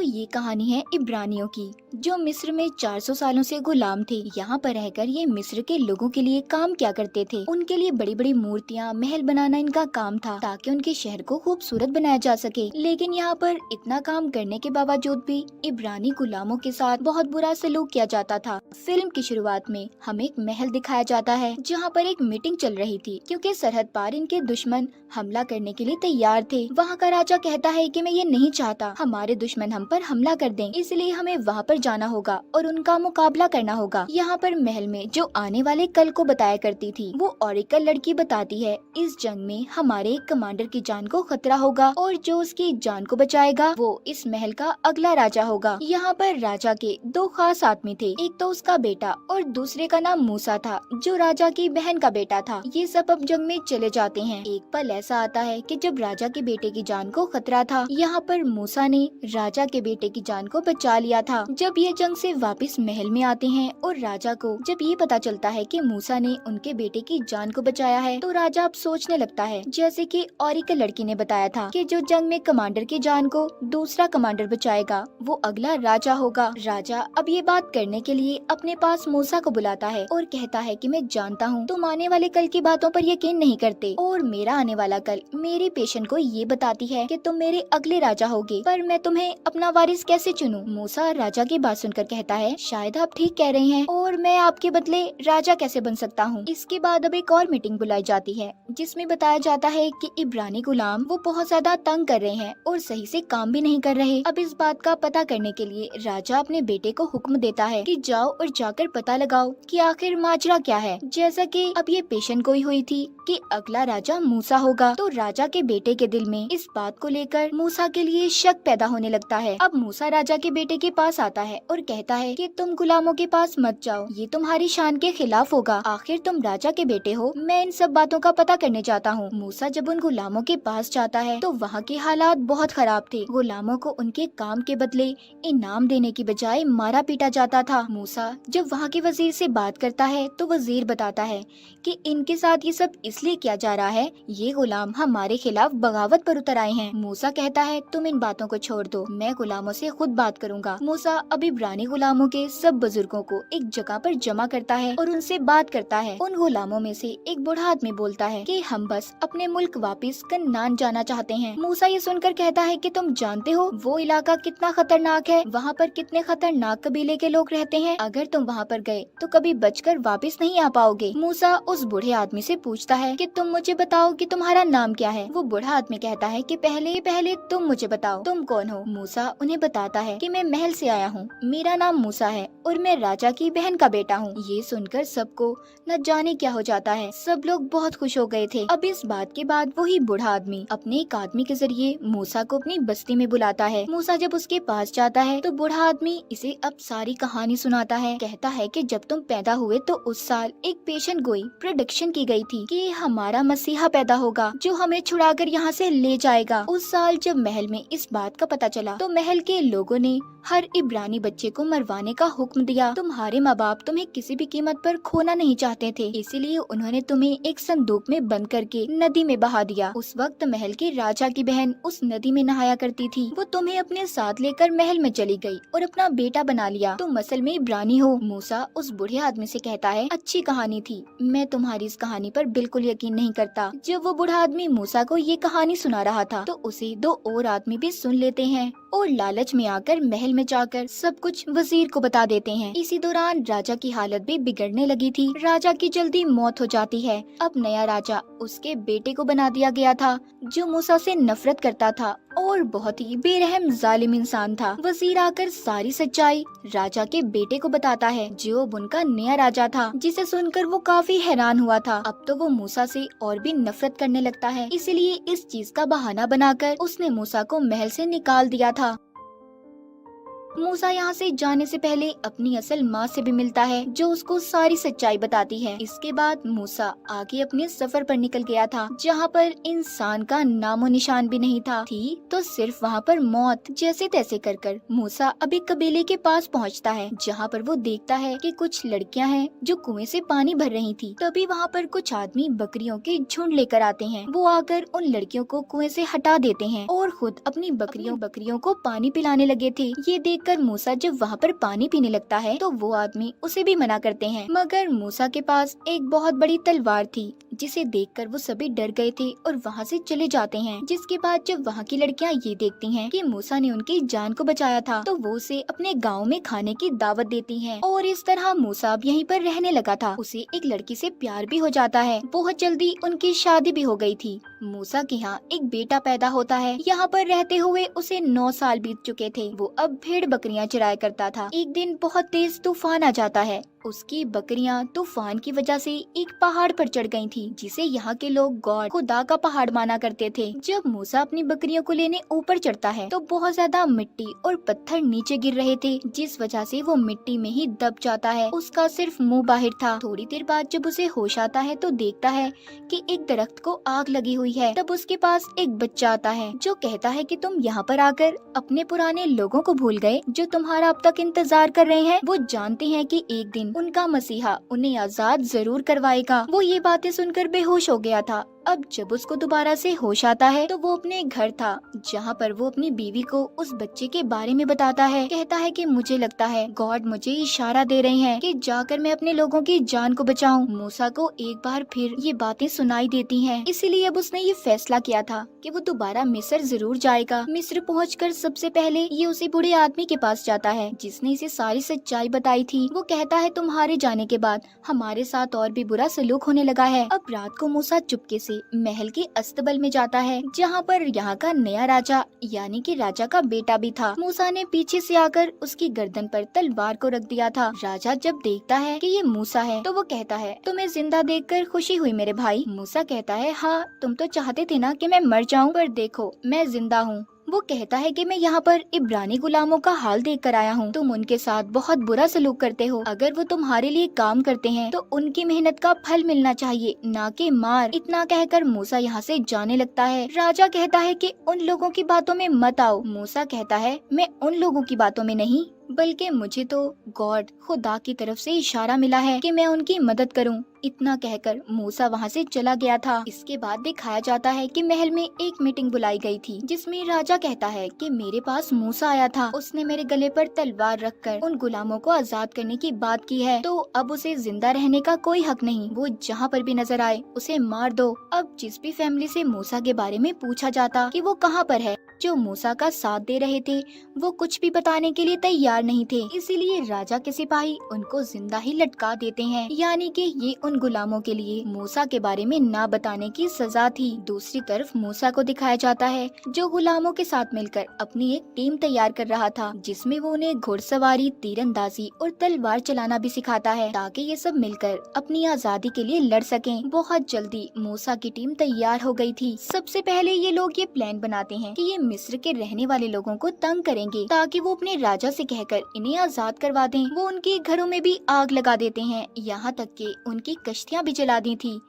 ये कहानी है इब्रानियों की, जो मिस्र में 400 सालों से गुलाम थे। यहाँ पर रहकर ये मिस्र के लोगों के लिए काम क्या करते थे। उनके लिए बड़ी बड़ी मूर्तियाँ, महल बनाना इनका काम था, ताकि उनके शहर को खूबसूरत बनाया जा सके। लेकिन यहाँ पर इतना काम करने के बावजूद भी इब्रानी गुलामों के साथ बहुत बुरा सलूक किया जाता था। फिल्म की शुरुआत में हमें एक महल दिखाया जाता है, जहाँ पर एक मीटिंग चल रही थी, क्योंकि सरहद पार इनके दुश्मन हमला करने के लिए तैयार थे। वहाँ का राजा कहता है कि मैं ये नहीं चाहता हमारे दुश्मन हम पर हमला कर दें, इसलिए हमें वहाँ पर जाना होगा और उनका मुकाबला करना होगा। यहाँ पर महल में जो आने वाले कल को बताया करती थी, वो ओरेकल लड़की बताती है इस जंग में हमारे कमांडर की जान को खतरा होगा और जो उसकी जान को बचाएगा वो इस महल का अगला राजा होगा। यहाँ पर राजा के दो खास आदमी थे, एक तो उसका बेटा और दूसरे का नाम मूसा था, जो राजा की बहन का बेटा था। ये सब अब जंग में चले जाते हैं। एक पल ऐसा आता है कि जब राजा के बेटे की जान को खतरा था, यहाँ पर मूसा ने राजा के बेटे की जान को बचा लिया था। जब ये जंग से वापस महल में आते हैं और राजा को जब ये पता चलता है कि मूसा ने उनके बेटे की जान को बचाया है, तो राजा अब सोचने लगता है, जैसे कि ओरेकल लड़की ने बताया था, कि जो जंग में कमांडर की जान को दूसरा कमांडर बचाएगा वो अगला राजा होगा। राजा अब ये बात करने के लिए अपने पास मूसा को बुलाता है और कहता है कि मैं जानता हूँ तुम आने वाले कल की बातों पर यकीन नहीं करते, और मेरा आने वाला कल मेरी पेशेंट को ये बताती है कि तुम मेरे अगले राजा होगे, पर मैं तुम्हें अपना वारिस कैसे चुनूं? मूसा राजा की बात सुनकर कहता है, शायद आप ठीक कह रहे हैं और मैं आपके बदले राजा कैसे बन सकता हूँ। इसके बाद अब एक और मीटिंग बुलाई जाती है, जिसमें बताया जाता है कि इब्रानी गुलाम वो बहुत ज्यादा तंग कर रहे हैं और सही से काम भी नहीं कर रहे। अब इस बात का पता करने के लिए राजा अपने बेटे को हुक्म देता है कि जाओ और जाकर पता लगाओ कि आखिर माजरा क्या है। जैसा कि अब ये पेशेंट गोई हुई थी कि अगला राजा मूसा होगा, तो राजा के बेटे के दिल में इस बात को लेकर मूसा के लिए शक पैदा होने लगता है। अब मूसा राजा के बेटे के पास आता है और कहता है कि तुम गुलामों के पास मत जाओ, ये तुम्हारी शान के खिलाफ होगा, आखिर तुम राजा के बेटे हो। मैं इन सब बातों का पता करने चाहता हूँ। मूसा जब उन गुलामों के पास जाता है तो वहाँ के हालात बहुत खराब थे। गुलामों को उनके काम के बदले इनाम देने की बजाय मारा पीटा जाता था। मूसा जब वहाँ के वजीर से बात करता है तो वजीर बताता है कि इनके साथ ये सब इसलिए किया जा रहा है, ये गुलाम हमारे खिलाफ बगावत पर उतर आए हैं। मूसा कहता है तुम इन बातों को छोड़ दो, मैं गुलामों से खुद बात करूंगा। मूसा अब इब्रानी गुलामों के सब बुजुर्गों को एक जगह पर जमा करता है और उनसे बात करता है। उन गुलामों में से एक बूढ़ा आदमी बोलता है कि हम बस अपने मुल्क वापस कन्नान जाना चाहते हैं। मूसा ये सुनकर कहता है कि तुम जानते हो वो इलाका कितना खतरनाक है, वहाँ पर कितने खतरनाक कबीले के लोग रहते हैं, अगर तुम वहाँ पर गए तो कभी बचकर वापस नहीं आ पाओगे। मूसा उस बूढ़े आदमी से पूछता है कि तुम मुझे बताओ कि तुम्हारा नाम क्या है। वो बूढ़ा आदमी कहता है कि पहले तुम मुझे बताओ तुम कौन हो। मूसा उन्हें बताता है कि मैं महल से आया हूँ, मेरा नाम मूसा है और मैं राजा की बहन का बेटा हूँ। ये सुनकर सबको न जाने क्या हो जाता है, सब लोग बहुत खुश हो गए थे। अब इस बात के बाद वही बूढ़ा आदमी अपने एक आदमी के जरिए मूसा को अपनी बस्ती में बुलाता है। मूसा जब उसके पास जाता है तो बूढ़ा आदमी इसे अब सारी कहानी सुनाता है। कहता है कि जब तुम पैदा हुए तो उस साल एक पेशेंट गोई प्रोडक्शन की गई थी कि हमारा मसीहा पैदा होगा जो हमें छुड़ाकर यहाँ से ले जाएगा। उस साल जब महल में इस बात का पता चला तो महल के लोगों ने हर इब्रानी बच्चे को मरवाने का हुक्म दिया। तुम्हारे माँ बाप तुम्हें किसी भी कीमत पर खोना नहीं चाहते थे, इसीलिए उन्होंने तुम्हें एक संदूक में बंद करके नदी में बहा दिया। उस वक्त महल के राजा की बहन उस नदी में नहाया करती थी, वो तुम्हें अपने साथ लेकर महल में चली गई और अपना बेटा बना लिया। तुम असल में इब्रानी हो। मूसा उस बूढ़े आदमी से कहता है, अच्छी कहानी थी, मैं तुम्हारी इस कहानी पर बिल्कुल यकीन नहीं करता। जब वो बूढ़ा आदमी मूसा को ये कहानी सुना रहा था तो उसे दो और आदमी भी सुन लेते हैं और लालच में आकर महल में जाकर सब कुछ वजीर को बता देते हैं। इसी दौरान राजा की हालत भी बिगड़ने लगी थी। राजा की जल्दी मौत हो जाती है। अब नया राजा उसके बेटे को बना दिया गया था, जो मूसा से नफरत करता था और बहुत ही बेरहम जालिम इंसान था। वजीर आकर सारी सच्चाई राजा के बेटे को बताता है, जो अब उनका नया राजा था, जिसे सुनकर वो काफी हैरान हुआ था। अब तो वो मूसा से और भी नफरत करने लगता है, इसलिए इस चीज का बहाना बनाकर उसने मूसा को महल से निकाल दिया था। मूसा यहाँ से जाने से पहले अपनी असल माँ से भी मिलता है, जो उसको सारी सच्चाई बताती है। इसके बाद मूसा आगे अपने सफर पर निकल गया था, जहाँ पर इंसान का नामो निशान भी नहीं था, थी तो सिर्फ वहाँ पर मौत। जैसे तैसे कर मूसा अभी कबीले के पास पहुँचता है, जहाँ पर वो देखता है कि कुछ लड़कियाँ हैं जो कुएं से पानी भर रही थी। तभी वहाँ पर कुछ आदमी बकरियों के झुंड लेकर आते हैं। वो आकर उन लड़कियों को कुएं से हटा देते हैं और खुद अपनी बकरियों को पानी पिलाने लगे थे। ये देखकर मूसा जब वहाँ पर पानी पीने लगता है तो वो आदमी उसे भी मना करते हैं, मगर मूसा के पास एक बहुत बड़ी तलवार थी, जिसे देखकर वो सभी डर गए थे और वहाँ से चले जाते हैं। जिसके बाद जब वहाँ की लड़कियाँ ये देखती हैं कि मूसा ने उनकी जान को बचाया था, तो वो उसे अपने गाँव में खाने की दावत देती हैं। और इस तरह मूसा अब यहीं पर रहने लगा था। उसे एक लड़की से प्यार भी हो जाता है। बहुत जल्दी उनकी शादी भी हो गई थी। मूसा के यहाँ एक बेटा पैदा होता है। यहाँ पर रहते हुए उसे 9 साल बीत चुके थे। वो अब भेड़ बकरियां चराया करता था। एक दिन बहुत तेज तूफान आ जाता है। उसकी बकरियां तूफान की वजह से एक पहाड़ पर चढ़ गई थी, जिसे यहाँ के लोग गॉड खुदा का पहाड़ माना करते थे। जब मूसा अपनी बकरियों को लेने ऊपर चढ़ता है तो बहुत ज्यादा मिट्टी और पत्थर नीचे गिर रहे थे, जिस वजह से वो मिट्टी में ही दब जाता है। उसका सिर्फ मुंह बाहर था। थोड़ी देर बाद जब उसे होश आता है तो देखता है कि एक दरख्त को आग लगी हुई है। तब उसके पास एक बच्चा आता है जो कहता है कि तुम यहाँ पर आकर अपने पुराने लोगों को भूल गए जो तुम्हारा अब तक इंतजार कर रहे हैं। वो जानते हैं कि एक दिन उनका मसीहा उन्हें आजाद जरूर करवाएगा। वो ये बातें सुनकर बेहोश हो गया था। अब जब उसको दोबारा से होश आता है तो वो अपने घर था, जहाँ पर वो अपनी बीवी को उस बच्चे के बारे में बताता है। कहता है कि मुझे लगता है गॉड मुझे इशारा दे रहे हैं कि जाकर मैं अपने लोगों की जान को बचाऊं। मूसा को एक बार फिर ये बातें सुनाई देती हैं, इसीलिए अब उसने ये फैसला किया था कि वो दोबारा मिस्र जरूर जाएगा। मिस्र पहुंचकर सबसे पहले ये उसी बूढ़े आदमी के पास जाता है जिसने इसे सारी सच्चाई बताई थी। वो कहता है तुम्हारे जाने के बाद हमारे साथ और भी बुरा सलूक होने लगा है। अब रात को मूसा चुपके से महल के अस्तबल में जाता है, जहाँ पर यहाँ का नया राजा यानी कि राजा का बेटा भी था। मूसा ने पीछे से आकर उसकी गर्दन पर तलवार को रख दिया था। राजा जब देखता है कि ये मूसा है तो वो कहता है तुम्हें जिंदा देखकर खुशी हुई मेरे भाई। मूसा कहता है हाँ, तुम तो चाहते थे ना कि मैं मर जाऊं, पर देखो मैं जिंदा हूँ। वो कहता है कि मैं यहाँ पर इब्रानी गुलामों का हाल देख कर आया हूँ। तुम उनके साथ बहुत बुरा सलूक करते हो। अगर वो तुम्हारे लिए काम करते हैं तो उनकी मेहनत का फल मिलना चाहिए, ना कि मार। इतना कहकर मूसा यहाँ से जाने लगता है। राजा कहता है कि उन लोगों की बातों में मत आओ। मूसा कहता है मैं उन लोगों की बातों में नहीं, बल्कि मुझे तो गॉड खुदा की तरफ से इशारा मिला है कि मैं उनकी मदद करूं। इतना कहकर मूसा वहां से चला गया था। इसके बाद दिखाया जाता है कि महल में एक मीटिंग बुलाई गई थी, जिसमें राजा कहता है कि मेरे पास मूसा आया था। उसने मेरे गले पर तलवार रखकर उन गुलामों को आजाद करने की बात की है, तो अब उसे जिंदा रहने का कोई हक नहीं। वो जहाँ पर भी नजर आए उसे मार दो। अब जिस भी फैमिली से मूसा के बारे में पूछा जाता कि वो कहाँ पर है, जो मूसा का साथ दे रहे थे वो कुछ भी बताने के लिए तैयार नहीं थे। इसीलिए राजा के सिपाही उनको जिंदा ही लटका देते हैं, यानी कि ये उन गुलामों के लिए मूसा के बारे में ना बताने की सजा थी। दूसरी तरफ मूसा को दिखाया जाता है जो गुलामों के साथ मिलकर अपनी एक टीम तैयार कर रहा था, जिसमें वो उन्हें घुड़सवारी, तीरंदाजी और तलवार चलाना भी सिखाता है, ताकि ये सब मिलकर अपनी आजादी के लिए लड़ सकें। बहुत जल्दी मूसा की टीम तैयार हो गई थी। सबसे पहले ये लोग ये प्लान बनाते हैं कि ये मिस्र के रहने वाले लोगों को तंग करेंगे, ताकि वो अपने राजा से कहकर इन्हें आजाद करवा दें। वो उनके घरों में भी आग लगा देते हैं, यहाँ तक कि उनकी कश्तियाँ भी जला दी थी।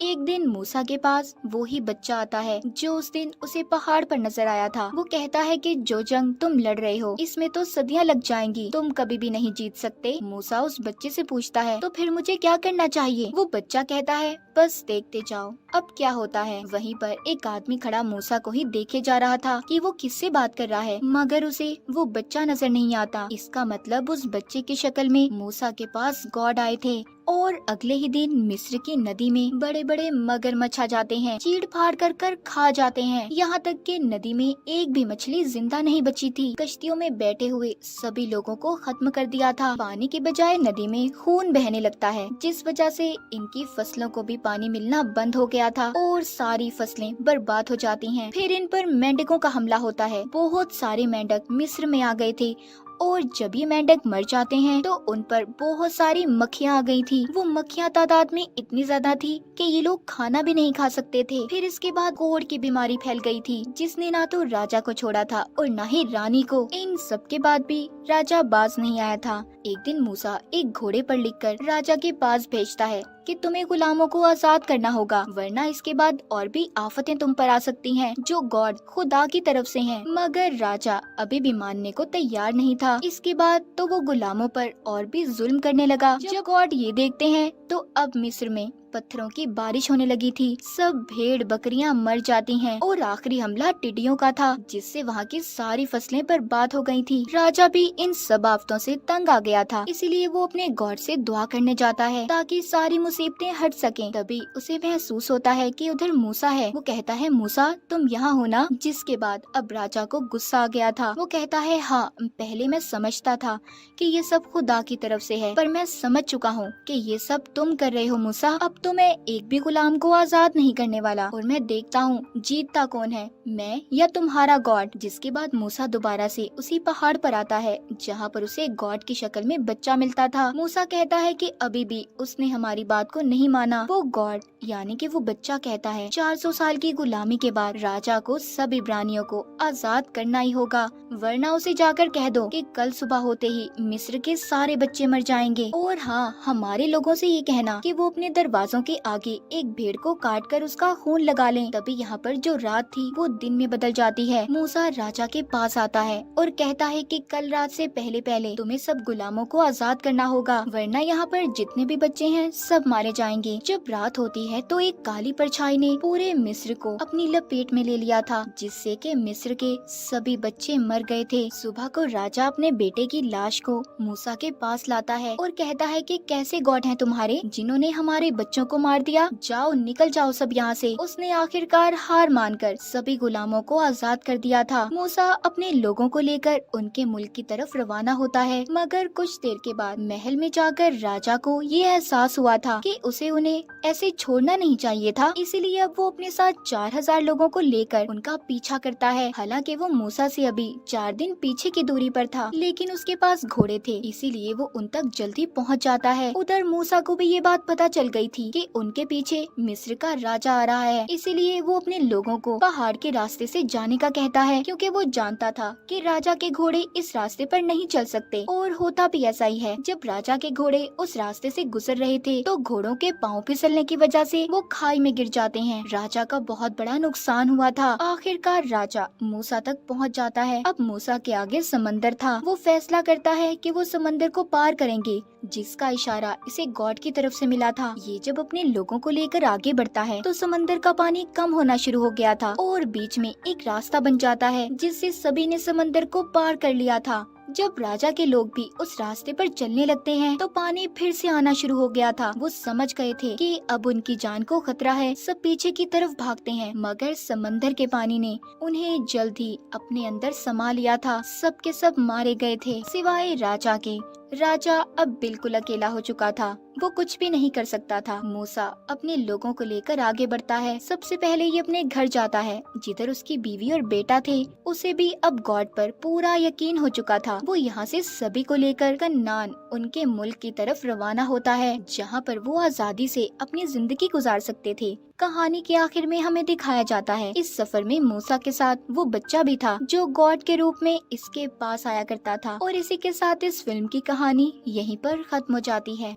एक दिन मूसा के पास वो ही बच्चा आता है जो उस दिन उसे पहाड़ पर नजर आया था। वो कहता है कि जो जंग तुम लड़ रहे हो इसमें तो सदियां लग जाएंगी, तुम कभी भी नहीं जीत सकते। मूसा उस बच्चे से पूछता है तो फिर मुझे क्या करना चाहिए? वो बच्चा कहता है बस देखते जाओ अब क्या होता है। वहीं पर एक आदमी खड़ा मूसा को ही देखे जा रहा था कि वो किससे बात कर रहा है, मगर उसे वो बच्चा नजर नहीं आता। इसका मतलब उस बच्चे की शक्ल में मूसा के पास गॉड आए थे। और अगले ही दिन मिस्र की नदी में बड़े बड़े मगरमच्छ आ जाते हैं, चीड़ फाड़ कर खा जाते हैं। यहाँ तक कि नदी में एक भी मछली जिंदा नहीं बची थी। कश्तियों में बैठे हुए सभी लोगों को खत्म कर दिया था। पानी के बजाय नदी में खून बहने लगता है, जिस वजह से इनकी फसलों को भी पानी मिलना बंद हो गया था और सारी फसलें बर्बाद हो जाती हैं। फिर इन पर मेंढकों का हमला होता है। बहुत सारे मेंढक मिस्र में आ गए थे और जब ये मेंढक मर जाते हैं तो उन पर बहुत सारी मक्खियाँ आ गई थी। वो मक्खियाँ तादाद में इतनी ज्यादा थी कि ये लोग खाना भी नहीं खा सकते थे। फिर इसके बाद कोढ़ की बीमारी फैल गई थी, जिसने ना तो राजा को छोड़ा था और न ही रानी को। इन सब के बाद भी राजा बाज नहीं आया था। एक दिन मूसा एक घोड़े पर लिखकर राजा के पास भेजता है कि तुम्हें गुलामों को आजाद करना होगा, वरना इसके बाद और भी आफतें तुम पर आ सकती हैं, जो गॉड खुदा की तरफ से हैं। मगर राजा अभी भी मानने को तैयार नहीं था। इसके बाद तो वो गुलामों पर और भी जुल्म करने लगा। जब गॉड ये देखते हैं तो अब मिस्र में पत्थरों की बारिश होने लगी थी। सब भेड़ बकरियां मर जाती हैं और आखिरी हमला टिड्डियों का था, जिससे वहाँ की सारी फसलें बर्बाद हो गई थी। राजा भी इन सब आफतों से तंग आ गया था, इसीलिए वो अपने गॉड से दुआ करने जाता है ताकि सारी मुसीबतें हट सकें। तभी उसे महसूस होता है कि उधर मूसा है। वो कहता है, मूसा तुम यहाँ हो ना? जिसके बाद अब राजा को गुस्सा आ गया था। वो कहता है, हाँ पहले मैं समझता था कि ये सब खुदा की तरफ से है, पर मैं समझ चुका हूँ कि ये सब तुम कर रहे हो मूसा। अब तो मैं एक भी गुलाम को आजाद नहीं करने वाला और मैं देखता हूँ जीतता कौन है, मैं या तुम्हारा गॉड। जिसके बाद मूसा दोबारा से उसी पहाड़ पर आता है जहाँ पर उसे गॉड की शक्ल में बच्चा मिलता था। मूसा कहता है कि अभी भी उसने हमारी बात को नहीं माना। वो गॉड यानी कि वो बच्चा कहता है 400 साल की गुलामी के बाद राजा को सब इब्रानियों को आजाद करना ही होगा, वरना उसे जाकर कह दो कि कल सुबह होते ही मिस्र के सारे बच्चे मर जाएंगे। और हाँ, हमारे लोगों से ये कहना कि वो अपने दरवाजों के आगे एक भेड़ को काट कर उसका खून लगा लें। तभी यहाँ पर जो रात थी वो दिन में बदल जाती है। मूसा राजा के पास आता है और कहता है कि कल रात से पहले पहले तुम्हें सब गुलामों को आजाद करना होगा, वरना यहाँ पर जितने भी बच्चे हैं सब मारे जाएंगे। जब रात होती है तो एक काली परछाई ने पूरे मिस्र को अपनी लपेट में ले लिया था, जिससे कि मिस्र के सभी बच्चे मर गए थे। सुबह को राजा अपने बेटे की लाश को मूसा के पास लाता है और कहता है कि कैसे गॉड हैं तुम्हारे जिन्होंने हमारे बच्चों को मार दिया, जाओ निकल जाओ सब यहाँ से। उसने आखिरकार हार मानकर सभी गुलामों को आजाद कर दिया था। मूसा अपने लोगों को लेकर उनके मुल्क की तरफ रवाना होता है, मगर कुछ देर के बाद महल में जाकर राजा को ये एहसास हुआ था कि उसे उन्हें ऐसे छोड़ना नहीं चाहिए था। इसीलिए अब वो अपने साथ 4000 लोगों को लेकर उनका पीछा करता है। हालांकि वो मूसा से अभी 4 दिन पीछे की दूरी पर था, लेकिन उसके पास घोड़े थे, इसीलिए वो उन तक जल्दी पहुंच जाता है। उधर मूसा को भी ये बात पता चल गई थी कि उनके पीछे मिस्र का राजा आ रहा है, इसीलिए वो अपने लोगों को पहाड़ के रास्ते से जाने का कहता है, क्योंकि वो जानता था कि राजा के घोड़े इस रास्ते पर नहीं चल सकते। और होता भी ऐसा ही है। जब राजा के घोड़े उस रास्ते से गुजर रहे थे तो घोड़ों के पांव फिसलने की वजह से वो खाई में गिर जाते हैं। राजा का बहुत बड़ा नुकसान हुआ था। आखिरकार राजा मूसा तक पहुंच जाता है। अब मूसा के आगे समंदर था। वो फैसला करता है कि वो समंदर को पार करेंगे, जिसका इशारा इसे गॉड की तरफ से मिला था। ये जब अपने लोगों को लेकर आगे बढ़ता है तो समंदर का पानी कम होना शुरू हो गया था और बीच में एक रास्ता बन जाता है, जिससे सभी ने समंदर को पार कर लिया था। जब राजा के लोग भी उस रास्ते पर चलने लगते हैं तो पानी फिर से आना शुरू हो गया था। वो समझ गए थे कि अब उनकी जान को खतरा है। सब पीछे की तरफ भागते हैं, मगर समंदर के पानी ने उन्हें जल्द ही अपने अंदर समा लिया था। सब के सब मारे गए थे सिवाय राजा के। राजा अब बिल्कुल अकेला हो चुका था। वो कुछ भी नहीं कर सकता था। मूसा अपने लोगों को लेकर आगे बढ़ता है। सबसे पहले ये अपने घर जाता है, जिधर उसकी बीवी और बेटा थे। उसे भी अब गॉड पर पूरा यकीन हो चुका था। वो यहाँ से सभी को लेकर कन्नान उनके मुल्क की तरफ रवाना होता है, जहाँ पर वो आजादी से अपनी जिंदगी गुजार सकते थे। कहानी के आखिर में हमें दिखाया जाता है इस सफर में मूसा के साथ वो बच्चा भी था, जो गॉड के रूप में इसके पास आया करता था। और इसी के साथ इस फिल्म की कहानी यहीं पर खत्म हो जाती है।